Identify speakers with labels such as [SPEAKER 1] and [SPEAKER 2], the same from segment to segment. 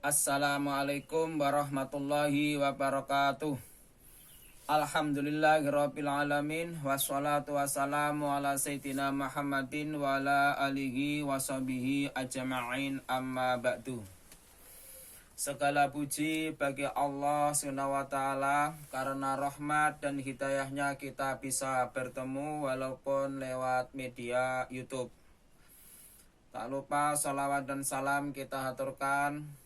[SPEAKER 1] Assalamualaikum warahmatullahi wabarakatuh. Alhamdulillahirabbil alamin wassalatu wassalamu ala sayyidina Muhammadin wa ala alihi washabihi ajma'in amma ba'du. Segala puji bagi Allah Subhanahu wa taala, karena rahmat dan hidayahnya kita bisa bertemu walaupun lewat media YouTube. Tak lupa salawat dan salam kita haturkan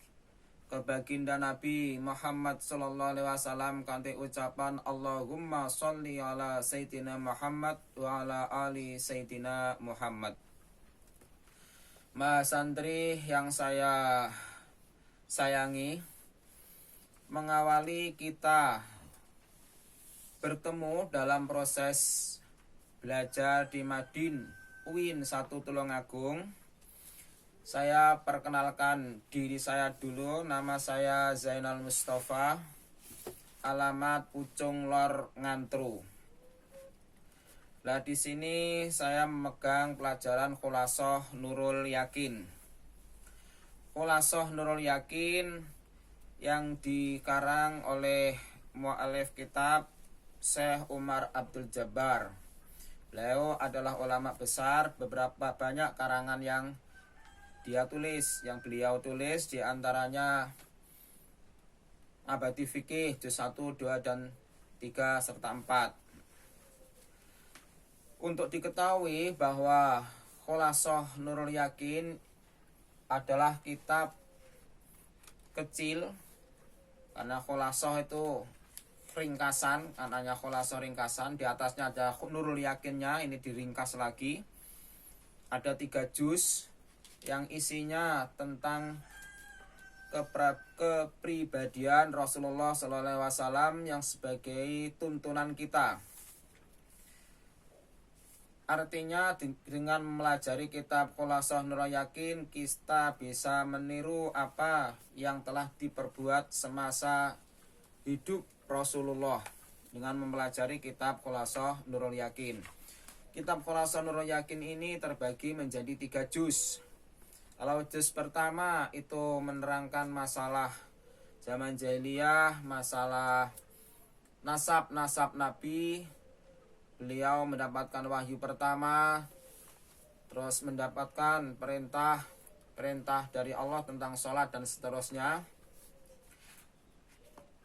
[SPEAKER 1] ke baginda Nabi Muhammad sallallahu alaihi wasallam kanthi ucapan Allahumma sholli ala sayyidina Muhammad wa ala ali sayyidina Muhammad. Mas santri yang saya sayangi, mengawali kita bertemu dalam proses belajar di Madin UIN 1 Tulungagung. Saya perkenalkan diri saya dulu. Nama saya Zainal Mustafa, alamat Pucung Lor Ngantru. Nah, di sini saya memegang pelajaran Khulasoh Nurul Yakin. Khulasoh Nurul Yakin yang dikarang oleh mu'alif kitab Syekh Umar Abdul Jabbar. Beliau adalah ulama besar, beberapa banyak karangan yang beliau tulis, diantaranya Abadi Fikih juz 1, 2, dan 3 serta 4. Untuk diketahui bahwa Khulasoh Nurul Yakin adalah kitab kecil, karena Khulasoh itu ringkasan, anaknya Khulasoh ringkasan, di atasnya ada Nurul Yakinnya, ini diringkas lagi. Ada 3 juz yang isinya tentang kepribadian Rasulullah SAW yang sebagai tuntunan kita. Artinya dengan mempelajari kitab Khulasoh Nurul Yakin, kita bisa meniru apa yang telah diperbuat semasa hidup Rasulullah dengan mempelajari kitab Khulasoh Nurul Yakin. Kitab Khulasoh Nurul Yakin ini terbagi menjadi 3 juz. Kalau juz pertama itu menerangkan masalah zaman jahiliyah, masalah nasab Nabi. Beliau mendapatkan wahyu pertama, terus mendapatkan perintah dari Allah tentang sholat dan seterusnya.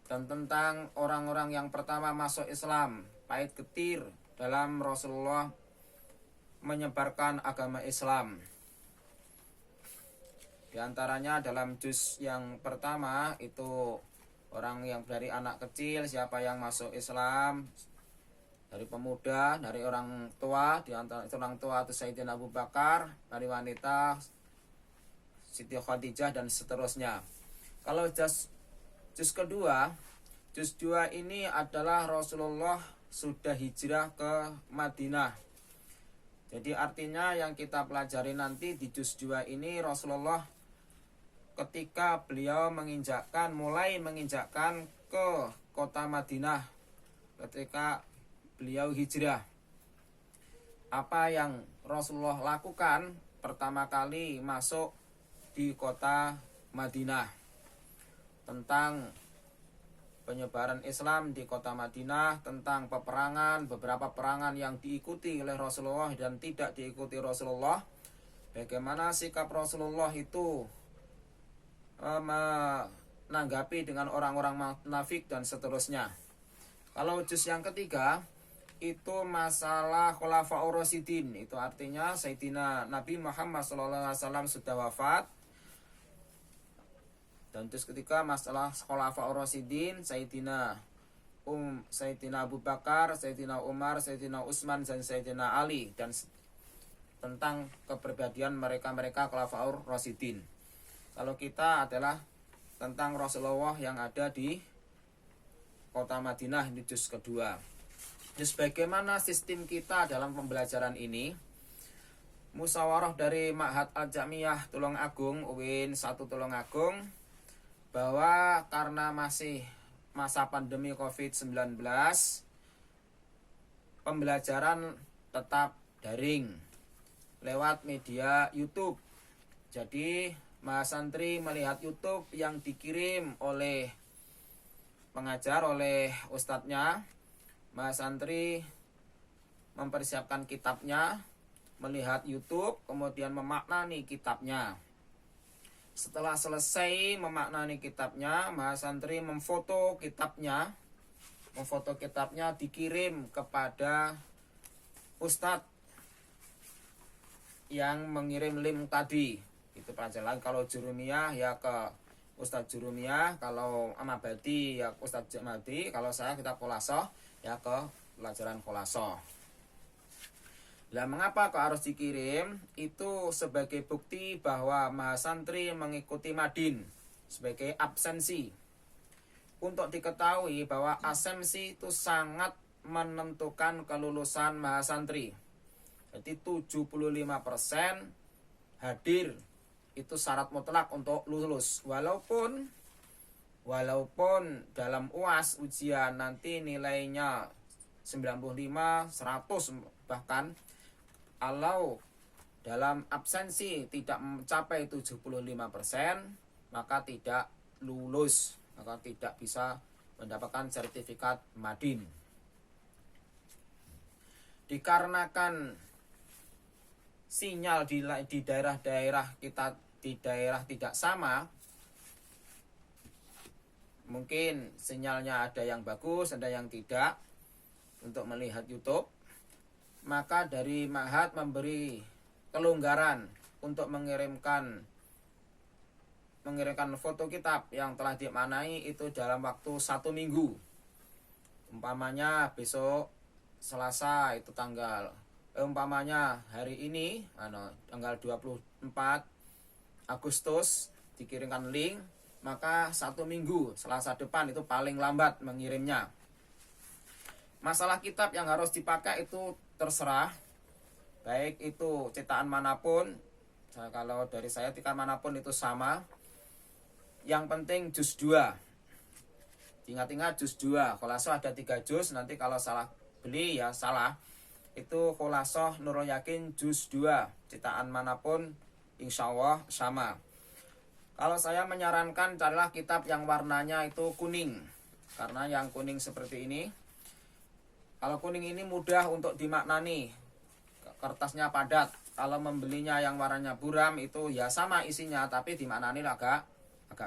[SPEAKER 1] Dan tentang orang-orang yang pertama masuk Islam, pahit getir dalam Rasulullah menyebarkan agama Islam. Di antaranya dalam juz yang pertama itu orang yang dari anak kecil, siapa yang masuk Islam, dari pemuda, dari orang tua, di antara orang tua itu Sayyidina Abu Bakar, dari wanita Siti Khadijah dan seterusnya. Kalau juz kedua, juz 2 ini adalah Rasulullah sudah hijrah ke Madinah. Jadi artinya yang kita pelajari nanti di juz 2 ini, Rasulullah ketika beliau mulai menginjakkan ke kota Madinah, ketika beliau hijrah, apa yang Rasulullah lakukan pertama kali masuk di kota Madinah, tentang penyebaran Islam di kota Madinah, tentang peperangan, beberapa perangan yang diikuti oleh Rasulullah dan tidak diikuti Rasulullah, bagaimana sikap Rasulullah itu menanggapi dengan orang-orang munafik dan seterusnya. Kalau juz yang ketiga itu masalah Khulafaur Rasyidin, itu artinya Sayyidina Nabi Muhammad SAW sudah wafat. Dan juz ketiga masalah Khulafaur Rasyidin, Sayyidina Abu Bakar, Sayyidina Umar, Sayyidina Utsman, dan Sayyidina Ali, dan tentang kepribadian mereka Khulafaur Rasyidin. Kalau kita adalah tentang Rasulullah yang ada di kota Madinah, ini juz kedua. Jadi bagaimana sistem kita dalam pembelajaran ini? Musyawarah dari Ma'had Al-Jamiyah Tulungagung, UIN 1 Tulungagung, bahwa karena masih masa pandemi COVID-19, pembelajaran tetap daring lewat media YouTube. Jadi mahasantri melihat YouTube yang dikirim oleh pengajar, oleh ustadznya. Mahasantri mempersiapkan kitabnya, melihat YouTube, kemudian memaknani kitabnya. Setelah selesai memaknani kitabnya, mahasantri memfoto kitabnya. Memfoto kitabnya dikirim kepada ustadz yang mengirim link tadi. Itu pelajaran. Kalau jurumiyah ya ke Ustadz Jurumiyah, kalau Amabadi ya Ustadz Jamadi, kalau saya kitab Khulasoh ya ke pelajaran Khulasoh. Lah mengapa kok harus dikirim? Itu sebagai bukti bahwa mahasantri mengikuti madin sebagai absensi. Untuk diketahui bahwa absensi itu sangat menentukan kelulusan mahasantri. Jadi 75% hadir itu syarat mutlak untuk lulus. Walaupun dalam UAS ujian nanti nilainya 95, 100 bahkan, kalau dalam absensi tidak mencapai 75%, maka tidak lulus, maka tidak bisa mendapatkan sertifikat madin. Dikarenakan sinyal di daerah-daerah kita, di daerah tidak sama, mungkin sinyalnya ada yang bagus, ada yang tidak untuk melihat YouTube, maka dari Ma'had memberi kelonggaran untuk mengirimkan foto kitab yang telah dimaknai itu dalam waktu 1 minggu. Umpamanya besok Selasa itu umpamanya hari ini tanggal 24 Agustus dikirimkan link, maka 1 minggu Selasa depan itu paling lambat mengirimnya. Masalah kitab yang harus dipakai itu terserah, baik itu cetakan manapun. Kalau dari saya cetakan manapun itu sama. Yang penting juz 2. Ingat-ingat juz 2. Khulasoh ada 3 juz, nanti kalau salah beli ya salah. Itu Khulasoh Nurul Yakin juz 2. Cetakan manapun insya Allah sama. Kalau saya menyarankan carilah kitab yang warnanya itu kuning. Karena yang kuning seperti ini, kalau kuning ini mudah untuk dimaknani, kertasnya padat. Kalau membelinya yang warnanya buram itu ya sama isinya, tapi dimaknani agak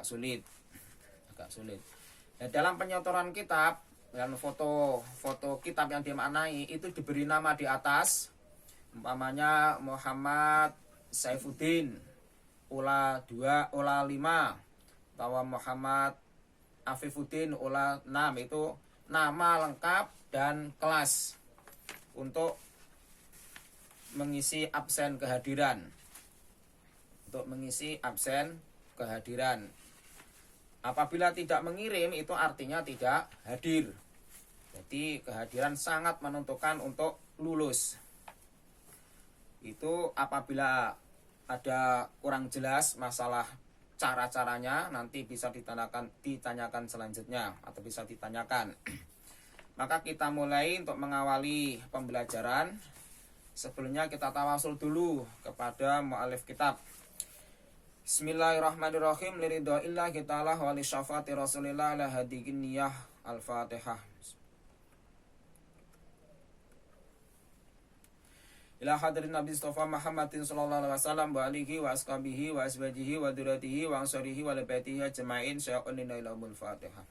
[SPEAKER 1] sulit. Nah, dalam penyotoran kitab dan foto kitab yang dimaknai itu diberi nama di atas, umpamanya Muhammad Saifuddin Ula 2 Ula 5 atau Muhammad Afifuddin Ula 6, itu nama lengkap dan kelas untuk mengisi absen kehadiran. Apabila tidak mengirim itu artinya tidak hadir. Jadi kehadiran sangat menentukan untuk lulus. Itu apabila ada kurang jelas masalah cara-caranya, nanti bisa ditanyakan selanjutnya atau bisa ditanyakan. Maka kita mulai untuk mengawali pembelajaran. Sebelumnya kita tawasul dulu kepada mu'alif kitab. Bismillahirrahmanirrahim. Liridha'illah ta'ala wa li syafaati rasulillah la hadikin niyah. Al-Fatihah. Ila hadirin Nabi Mustafa Muhammadin sallallahu alaihi wasallam wa alihi wa ashabihi wa azwajihi wa dzurriyyatihi wa ansarihi wa labaitihi ajma'in. Syai'un ilaihul Fatihah.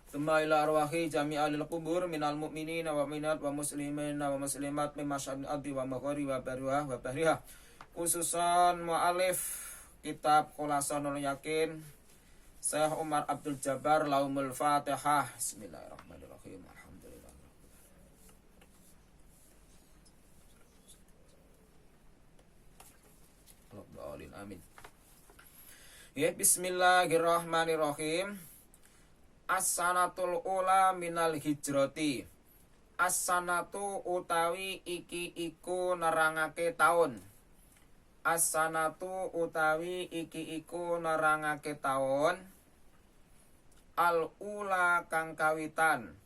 [SPEAKER 1] Tsumma ila arwahi jami'al qubur minal mu'minina wa minat wa muslimina wa muslimat min masyarakat ardi wa maghari wa bariha wa bahriha. Khususan mu'alif kitab Khulasoh Nurul Yakin Syekh Umar Abdul Jabbar Laumul Fatihah. Bismillahirrahmanirrahim. Alhamdulillah. Amin. Ya, bismillahirrahmanirrahim. As-sanatul ula minal hijrati. As-sanatu utawi iki iku nerangake taun. As-sanatu utawi iki iku nerangake taun. Al-ula kang kawitan.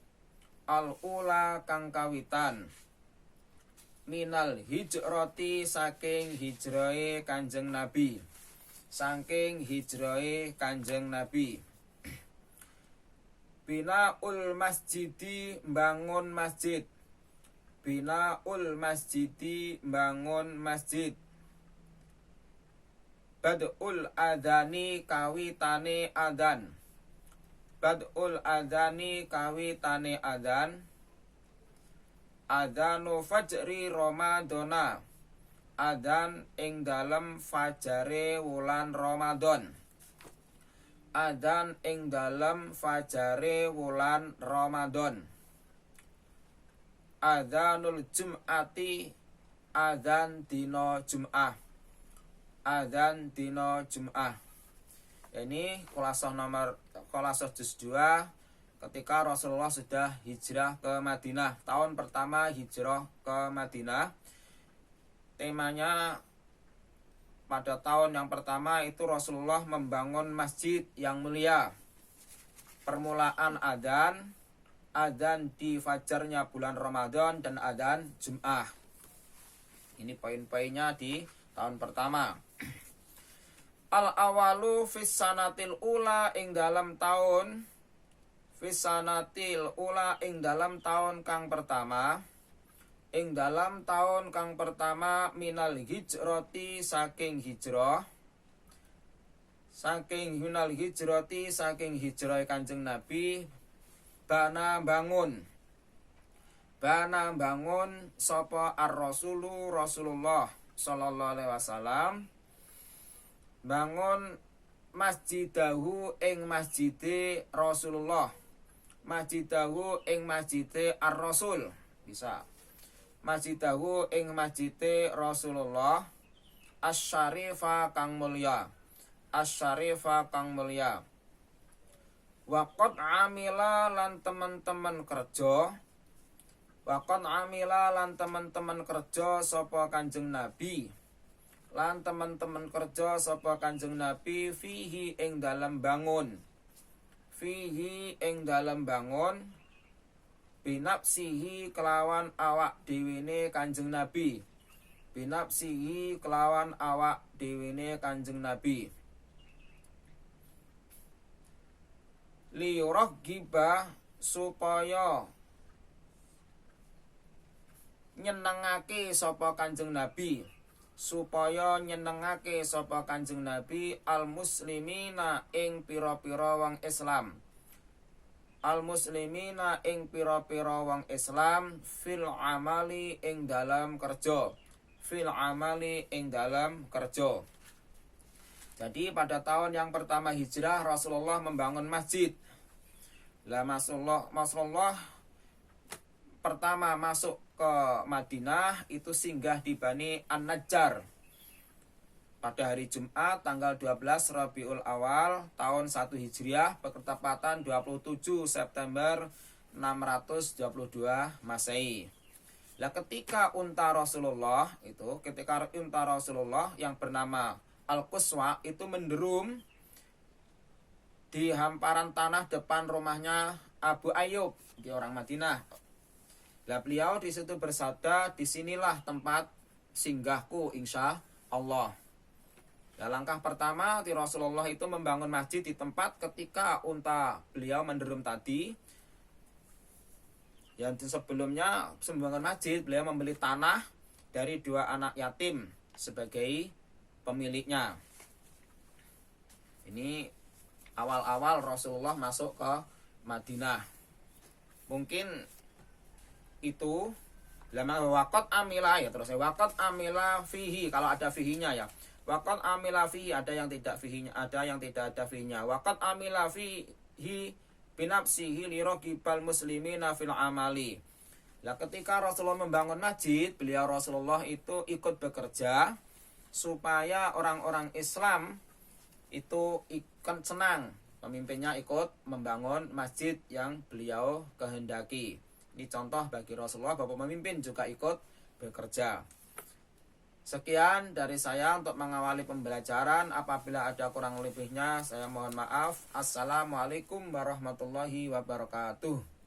[SPEAKER 1] al ula kang kawitan minal hijrati saking hijrahe Kanjeng Nabi, saking hijrahe Kanjeng Nabi. Binaul masjidi bangun masjid, binaul masjidi bangun masjid. Bad'ul adani kawitane adan, bad'ul adani kawitane adan. Adanu fajri Ramadana, adan ing dalem fajare wulan Ramadan, adan ing dalem fajare wulan Ramadan. Adanul jum'ati, adan dina Jum'ah, adan dina Jum'ah. Ini Khulasah juz 2 ketika Rasulullah sudah hijrah ke Madinah. Tahun pertama hijrah ke Madinah. Temanya pada tahun yang pertama itu Rasulullah membangun masjid yang mulia. Permulaan adan, adan di fajarnya bulan Ramadan dan adan Jum'ah. Ini poin-poinnya di tahun pertama. Al-awalu fis sanatil ula ing dalam tahun, fisanatil ula ing dalam tahun kang pertama, ing dalam tahun kang pertama minal hijrati saking hijrah, saking minal hijrati saking hijrah Kanjeng Nabi. Bana bangun, bana bangun sapa ar-rasulu Rasulullah sallallahu alaihi wasallam bangun masjidahu ing masjide Rasulullah, masjidahu ing masjide ar-rasul, bisa masjidahu ing masjide Rasulullah asy-syarifa kang mulya, asy-syarifa kang mulya. Waqad amila lan teman-teman kerja, waqad amila lan teman-teman kerja sapa Kanjeng Nabi, lan teman-teman kerja sapa Kanjeng Nabi fihi ing dalam bangun, fihi ing dalam bangun, binafsihi kelawan awak dewene Kanjeng Nabi, binafsihi kelawan awak dewene Kanjeng Nabi. Liyuraghiba supaya nyenengake sapa Kanjeng Nabi, supaya nyenengake sapa Kanjeng Nabi al muslimina ing pira-pira wong Islam, al muslimina ing pira-pira wong Islam fil amali ing dalam kerja, fil amali ing dalam kerja. Jadi pada tahun yang pertama hijrah Rasulullah membangun masjid. Lah Rasulullah pertama masuk ke Madinah itu singgah di Bani An-Najjar pada hari Jumat tanggal 12 Rabiul Awal tahun 1 Hijriah bertepatan 27 September 622 Masehi. Lah ketika unta Rasulullah yang bernama Al-Quswa itu menderum di hamparan tanah depan rumahnya Abu Ayyub, di orang Madinah. Lah beliau di situ bersabda, disinilah tempat singgahku insya Allah. Nah, langkah pertama di Rasulullah itu membangun masjid di tempat ketika unta beliau menderum tadi. Yang sebelumnya membangun masjid, beliau membeli tanah dari 2 anak yatim sebagai pemiliknya. Ini awal-awal Rasulullah masuk ke Madinah. Mungkin itu lama waqat amila ya, terus waqat amila fihi, kalau ada fihinya ya. Waqat amila fihi, ada yang tidak fihinya, ada yang tidak ada fihinya. Waqat amila fihi binafsihi liraqibal muslimina fil amali. Lah ketika Rasulullah membangun masjid, beliau Rasulullah itu ikut bekerja supaya orang-orang Islam itu ikut senang, pemimpinnya ikut membangun masjid yang beliau kehendaki. Ini contoh bagi Rasulullah, Bapak pemimpin juga ikut bekerja. Sekian dari saya untuk mengawali pembelajaran. Apabila ada kurang lebihnya saya mohon maaf. Assalamualaikum warahmatullahi wabarakatuh.